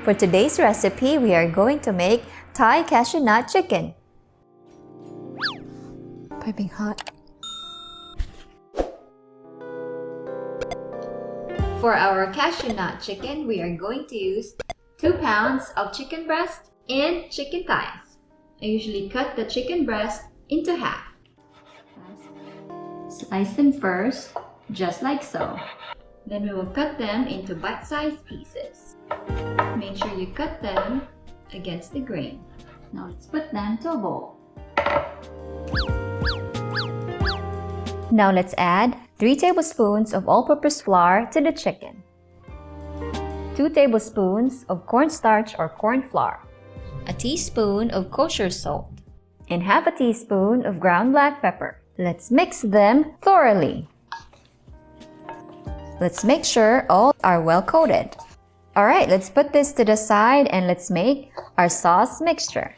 For today's recipe, we are going to make Thai cashew nut chicken. Piping hot. For our cashew nut chicken, we are going to use 2 pounds of chicken breast and chicken thighs. I usually cut the chicken breast into half. Slice them first, just like so. Then we will cut them into bite-sized pieces. Make sure you cut them against the grain. Now let's put them to a bowl. Now let's add 3 tablespoons of all-purpose flour to the chicken. 2 tablespoons of cornstarch or corn flour. A teaspoon of kosher salt. And half a teaspoon of ground black pepper. Let's mix them thoroughly. Let's make sure all are well coated. Alright, let's put this to the side and let's make our sauce mixture.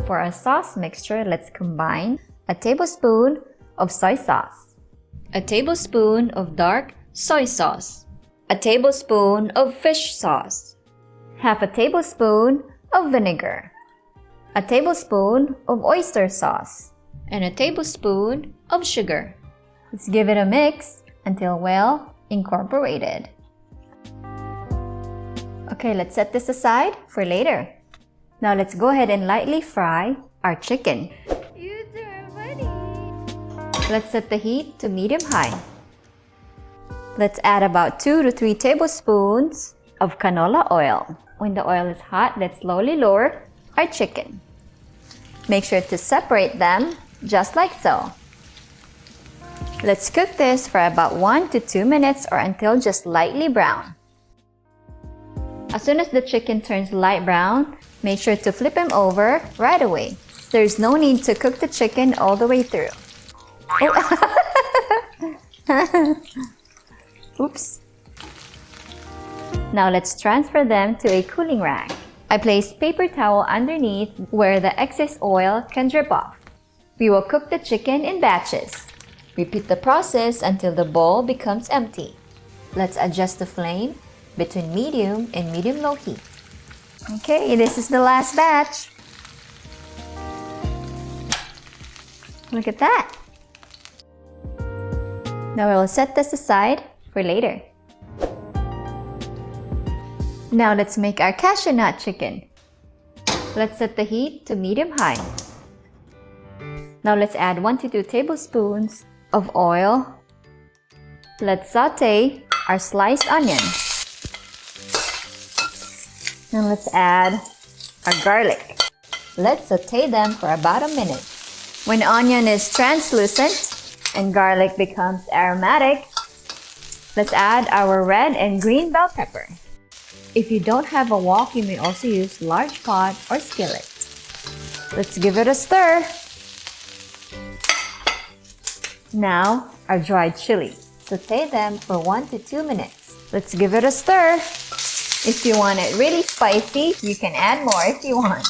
For our sauce mixture, let's combine a tablespoon of soy sauce, a tablespoon of dark soy sauce, a tablespoon of fish sauce, half a tablespoon of vinegar, a tablespoon of oyster sauce, and a tablespoon of sugar. Let's give it a mix until well incorporated. Okay, let's set this aside for later. Now let's go ahead and lightly fry our chicken. You too, buddy. Let's set the heat to medium-high. Let's add about 2 to 3 tablespoons of canola oil. When the oil is hot, let's slowly lower our chicken. Make sure to separate them just like so. Let's cook this for about 1 to 2 minutes or until just lightly brown. As soon as the chicken turns light brown, make sure to flip him over right away. There's no need to cook the chicken all the way through. Oh. Oops. Now let's transfer them to a cooling rack. I placed paper towel underneath where the excess oil can drip off. We will cook the chicken in batches. Repeat the process until the bowl becomes empty. Let's adjust the flame between medium and medium-low heat. Okay, this is the last batch. Look at that. Now we'll set this aside for later. Now let's make our cashew nut chicken. Let's set the heat to medium-high. Now let's add 1 to 2 tablespoons of oil. Let's saute our sliced onion. Now let's add our garlic. Let's saute them for about a minute. When onion is translucent and garlic becomes aromatic, let's add our red and green bell pepper. If you don't have a wok, you may also use large pot or skillet. Let's give it a stir. Now, our dried chili. Saute them for 1 to 2 minutes. Let's give it a stir. If you want it really spicy, you can add more if you want.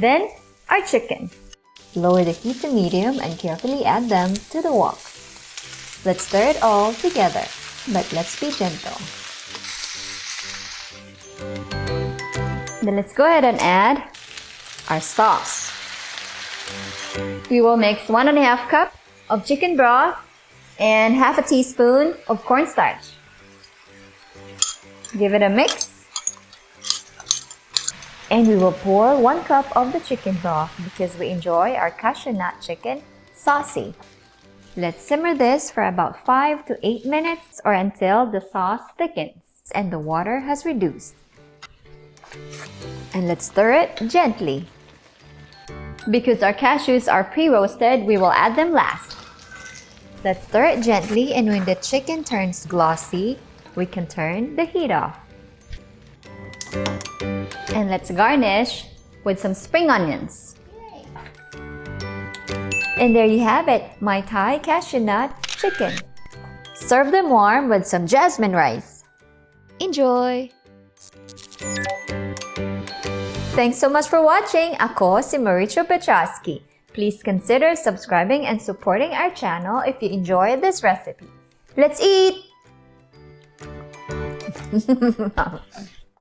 Then, our chicken. Lower the heat to medium and carefully add them to the wok. Let's stir it all together, but let's be gentle. Then let's go ahead and add our sauce. We will mix 1½ cup of chicken broth and half a teaspoon of cornstarch. Give it a mix. And we will pour 1 cup of the chicken broth because we enjoy our cashew nut chicken saucy. Let's simmer this for about 5 to 8 minutes or until the sauce thickens and the water has reduced. And let's stir it gently. Because our cashews are pre-roasted, we will add them last. Let's stir it gently, and when the chicken turns glossy, we can turn the heat off. And let's garnish with some spring onions. And there you have it, my Thai cashew nut chicken. Serve them warm with some jasmine rice. Enjoy! Thanks so much for watching. Ako si Maricho Petrosky. Please consider subscribing and supporting our channel if you enjoyed this recipe. Let's eat!